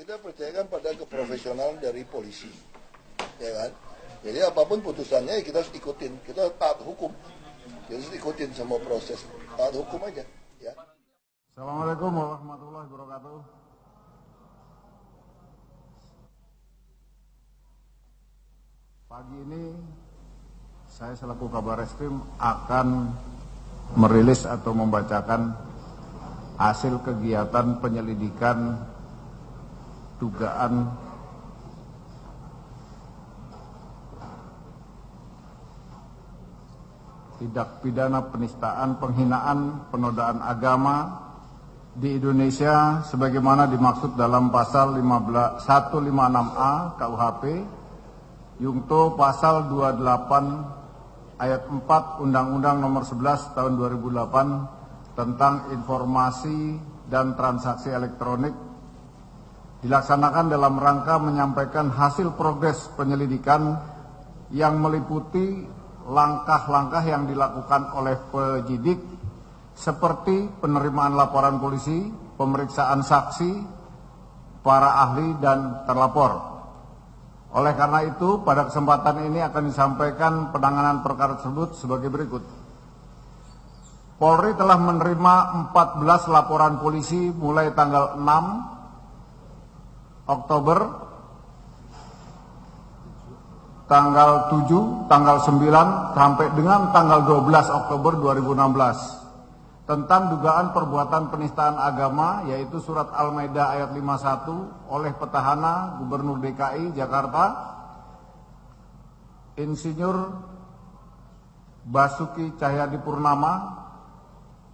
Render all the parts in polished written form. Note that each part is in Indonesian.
kita percayakan pada keprofesionalan dari polisi, ya kan? Jadi apapun putusannya kita harus ikutin, kita taat hukum, kita harus ikutin semua proses, taat hukum aja. Ya. Assalamualaikum warahmatullahi wabarakatuh. Pagi ini saya selaku Kabar Reskrim akan merilis atau membacakan hasil kegiatan penyelidikan dugaan tindak pidana penistaan, penghinaan, penodaan agama di Indonesia sebagaimana dimaksud dalam pasal 156A KUHP, Yungto pasal 28 ayat 4 Undang-Undang Nomor 11 Tahun 2008 tentang informasi dan transaksi elektronik, dilaksanakan dalam rangka menyampaikan hasil progres penyelidikan yang meliputi langkah-langkah yang dilakukan oleh penyidik seperti penerimaan laporan polisi, pemeriksaan saksi, para ahli dan terlapor. Oleh karena itu, pada kesempatan ini akan disampaikan penanganan perkara tersebut sebagai berikut. Polri telah menerima 14 laporan polisi mulai tanggal 6 Oktober, tanggal 7, tanggal 9, sampai dengan tanggal 12 Oktober 2016 tentang dugaan perbuatan penistaan agama, yaitu surat Al-Maidah ayat 51 oleh petahana Gubernur DKI Jakarta Insinyur Basuki Cahayapurnama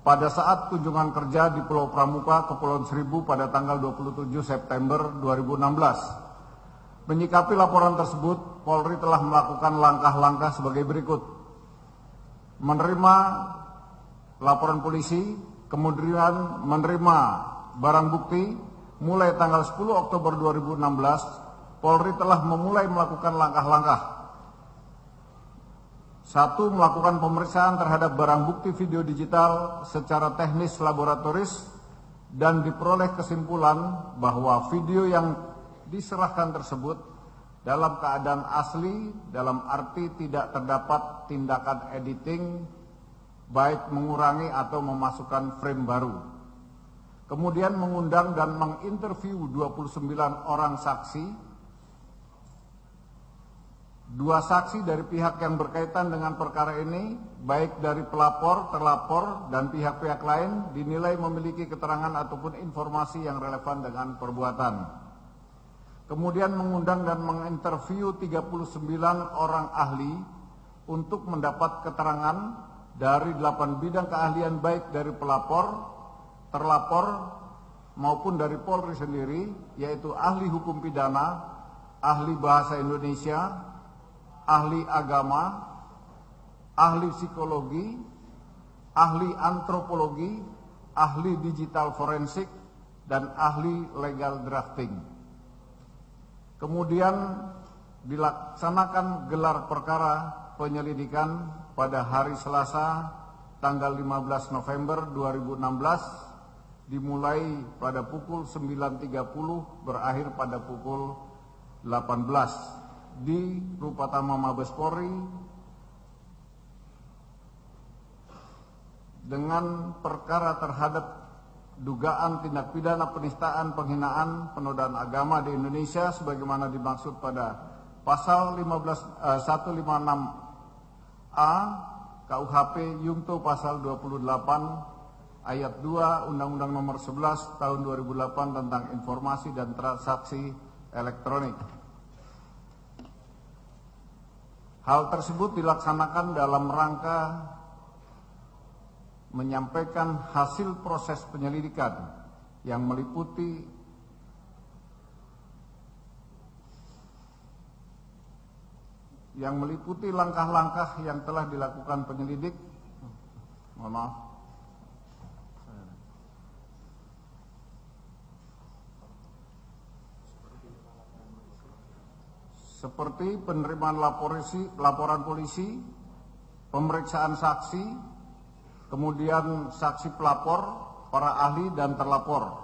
pada saat kunjungan kerja di Pulau Pramuka, Kepulauan Seribu pada tanggal 27 September 2016. Menyikapi laporan tersebut, Polri telah melakukan langkah-langkah sebagai berikut. Menerima laporan polisi, kemudian menerima barang bukti. Mulai tanggal 10 Oktober 2016, Polri telah memulai melakukan langkah-langkah. 1. Melakukan pemeriksaan terhadap barang bukti video digital secara teknis laboratoris dan diperoleh kesimpulan bahwa video yang diserahkan tersebut dalam keadaan asli, dalam arti tidak terdapat tindakan editing, baik mengurangi atau memasukkan frame baru. Kemudian mengundang dan menginterview 29 orang saksi, 2 saksi dari pihak yang berkaitan dengan perkara ini, baik dari pelapor, terlapor, dan pihak-pihak lain dinilai memiliki keterangan ataupun informasi yang relevan dengan perbuatan. Kemudian mengundang dan menginterview 39 orang ahli untuk mendapat keterangan dari 8 bidang keahlian baik dari pelapor, terlapor, maupun dari Polri sendiri, yaitu ahli hukum pidana, ahli bahasa Indonesia, ahli agama, ahli psikologi, ahli antropologi, ahli digital forensik, dan ahli legal drafting. Kemudian dilaksanakan gelar perkara penyelidikan pada hari Selasa tanggal 15 November 2016 dimulai pada pukul 9.30 berakhir pada pukul 18 di Rupatama Mabes Polri dengan perkara terhadap dugaan tindak pidana penistaan, penghinaan, penodaan agama di Indonesia sebagaimana dimaksud pada pasal 156A KUHP Yungto pasal 28 ayat 2 Undang-Undang Nomor 11 Tahun 2008 tentang informasi dan transaksi elektronik. Hal tersebut dilaksanakan dalam rangka menyampaikan hasil proses penyelidikan yang meliputi langkah-langkah yang telah dilakukan penyelidik. Mohon maaf. Seperti penerimaan laporan polisi, pemeriksaan saksi, kemudian saksi pelapor, para ahli dan terlapor.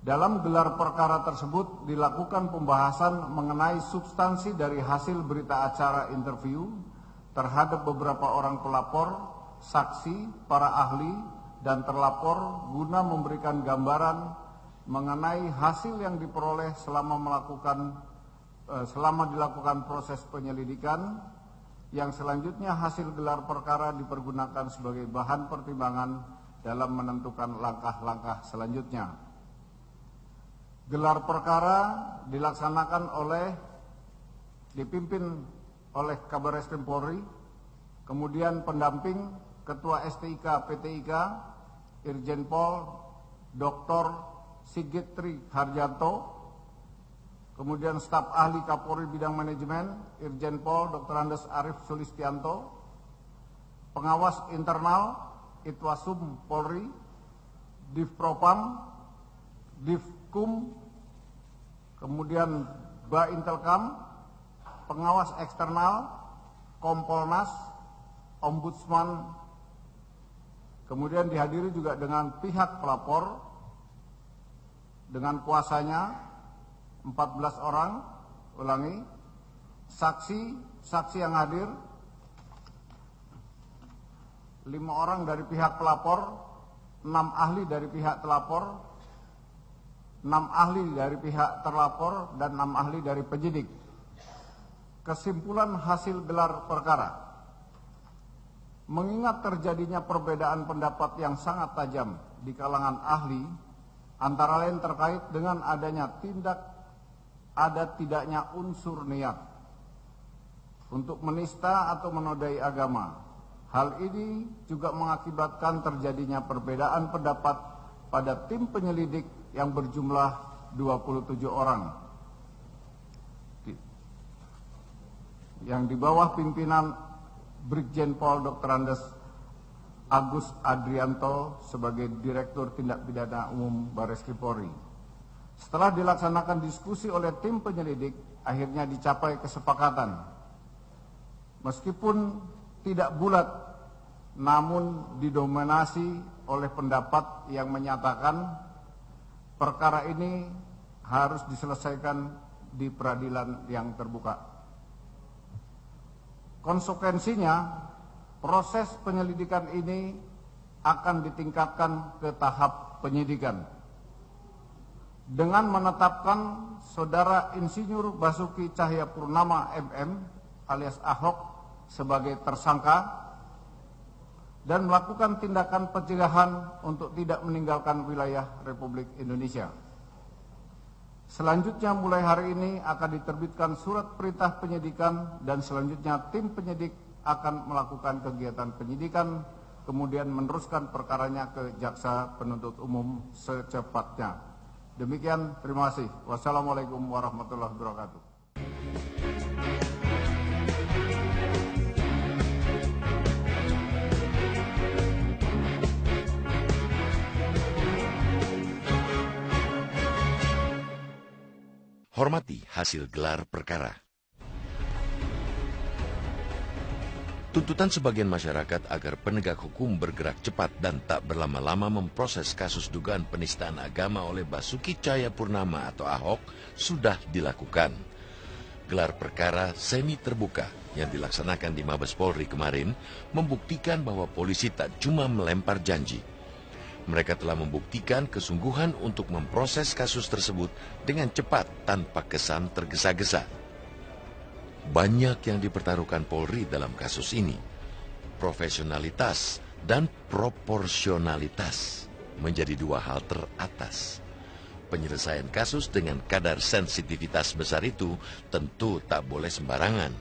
Dalam gelar perkara tersebut dilakukan pembahasan mengenai substansi dari hasil berita acara interview terhadap beberapa orang pelapor, saksi, para ahli, dan terlapor guna memberikan gambaran mengenai hasil yang diperoleh selama dilakukan proses penyelidikan, yang selanjutnya hasil gelar perkara dipergunakan sebagai bahan pertimbangan dalam menentukan langkah-langkah selanjutnya. Gelar perkara dipimpin oleh Kabar Reskrim Polri, kemudian pendamping Ketua STIK PTIK Irjen Pol Dr. Sigit Tri Harjanto, kemudian staf ahli Kapolri bidang manajemen Irjen Pol Dr. Andes Arif Sulistianto, pengawas internal Itwasum Polri, Divpropam, Divkum, kemudian Baintelkam, pengawas eksternal, Kompolnas, Ombudsman, kemudian dihadiri juga dengan pihak pelapor, dengan kuasanya 14 orang, saksi yang hadir 5 orang dari pihak pelapor, 6 ahli dari pihak telapor, 6 ahli dari pihak terlapor, dan 6 ahli dari penyidik. Kesimpulan hasil gelar perkara. Mengingat terjadinya perbedaan pendapat yang sangat tajam di kalangan ahli, antara lain terkait dengan tidaknya unsur niat untuk menista atau menodai agama. Hal ini juga mengakibatkan terjadinya perbedaan pendapat pada tim penyelidik yang berjumlah 27 orang yang di bawah pimpinan Brigjen Pol Dr. Andes Agus Adrianto sebagai Direktur Tindak Pidana Umum Bareskrim Polri. Setelah dilaksanakan diskusi oleh tim penyelidik, akhirnya dicapai kesepakatan. Meskipun tidak bulat, namun didominasi oleh pendapat yang menyatakan perkara ini harus diselesaikan di peradilan yang terbuka. Konsekuensinya, proses penyelidikan ini akan ditingkatkan ke tahap penyidikan dengan menetapkan Saudara Insinyur Basuki Cahayapurnama MM alias Ahok sebagai tersangka dan melakukan tindakan pencegahan untuk tidak meninggalkan wilayah Republik Indonesia. Selanjutnya mulai hari ini akan diterbitkan surat perintah penyidikan dan selanjutnya tim penyidik akan melakukan kegiatan penyidikan, kemudian meneruskan perkaranya ke Jaksa Penuntut Umum secepatnya. Demikian, terima kasih. Wassalamualaikum warahmatullahi wabarakatuh. Hormati hasil gelar perkara. Tuntutan sebagian masyarakat agar penegak hukum bergerak cepat dan tak berlama-lama memproses kasus dugaan penistaan agama oleh Basuki Cahayapurnama atau Ahok sudah dilakukan. Gelar perkara semi terbuka yang dilaksanakan di Mabes Polri kemarin membuktikan bahwa polisi tak cuma melempar janji. Mereka telah membuktikan kesungguhan untuk memproses kasus tersebut dengan cepat tanpa kesan tergesa-gesa. Banyak yang dipertaruhkan Polri dalam kasus ini. Profesionalitas dan proporsionalitas menjadi dua hal teratas. Penyelesaian kasus dengan kadar sensitivitas besar itu tentu tak boleh sembarangan.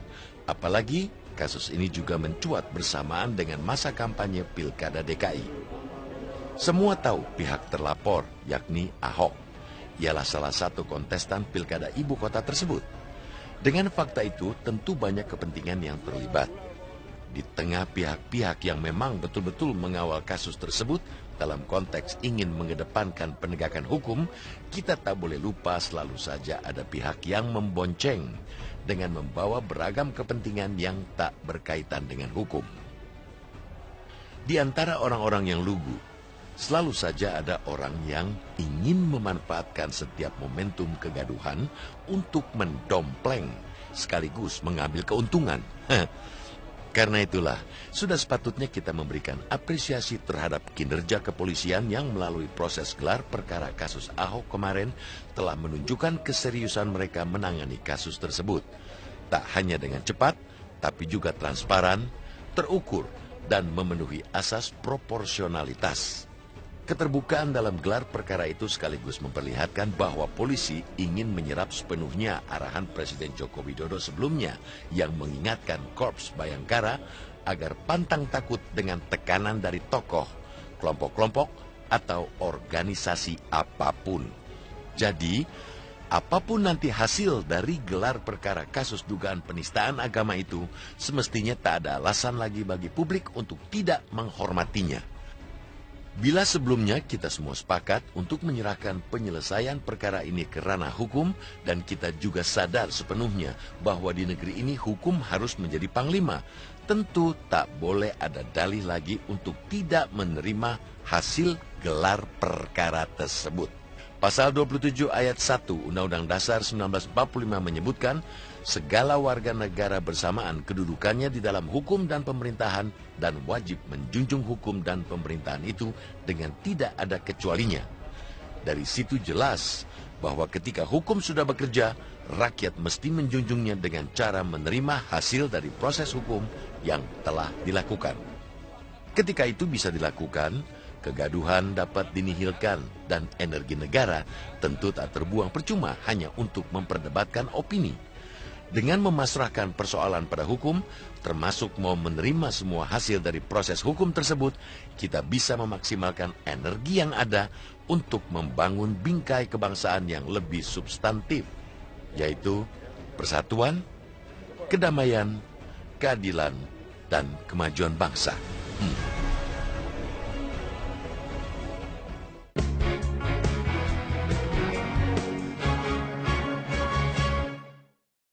Apalagi kasus ini juga mencuat bersamaan dengan masa kampanye Pilkada DKI. Semua tahu pihak terlapor, yakni Ahok, ialah salah satu kontestan Pilkada Ibu Kota tersebut. Dengan fakta itu, tentu banyak kepentingan yang terlibat. Di tengah pihak-pihak yang memang betul-betul mengawal kasus tersebut dalam konteks ingin mengedepankan penegakan hukum, kita tak boleh lupa selalu saja ada pihak yang membonceng dengan membawa beragam kepentingan yang tak berkaitan dengan hukum. Di antara orang-orang yang lugu, Selalu saja ada orang yang ingin memanfaatkan setiap momentum kegaduhan untuk mendompleng sekaligus mengambil keuntungan. Karena itulah, sudah sepatutnya kita memberikan apresiasi terhadap kinerja kepolisian yang melalui proses gelar perkara kasus Ahok kemarin telah menunjukkan keseriusan mereka menangani kasus tersebut. Tak hanya dengan cepat, tapi juga transparan, terukur, dan memenuhi asas proporsionalitas. Keterbukaan dalam gelar perkara itu sekaligus memperlihatkan bahwa polisi ingin menyerap sepenuhnya arahan Presiden Joko Widodo sebelumnya yang mengingatkan Korps Bayangkara agar pantang takut dengan tekanan dari tokoh, kelompok-kelompok, atau organisasi apapun. Jadi, apapun nanti hasil dari gelar perkara kasus dugaan penistaan agama itu, semestinya tak ada alasan lagi bagi publik untuk tidak menghormatinya. Bila sebelumnya kita semua sepakat untuk menyerahkan penyelesaian perkara ini ke ranah hukum dan kita juga sadar sepenuhnya bahwa di negeri ini hukum harus menjadi panglima, tentu tak boleh ada dalih lagi untuk tidak menerima hasil gelar perkara tersebut. Pasal 27 ayat 1 Undang-Undang Dasar 1945 menyebutkan segala warga negara bersamaan kedudukannya di dalam hukum dan pemerintahan dan wajib menjunjung hukum dan pemerintahan itu dengan tidak ada kecualinya. Dari situ jelas bahwa ketika hukum sudah bekerja, rakyat mesti menjunjungnya dengan cara menerima hasil dari proses hukum yang telah dilakukan. Ketika itu bisa dilakukan, kegaduhan dapat dinihilkan dan energi negara tentu tak terbuang percuma hanya untuk memperdebatkan opini. Dengan memasrahkan persoalan pada hukum, termasuk mau menerima semua hasil dari proses hukum tersebut, kita bisa memaksimalkan energi yang ada untuk membangun bingkai kebangsaan yang lebih substantif, yaitu persatuan, kedamaian, keadilan, dan kemajuan bangsa.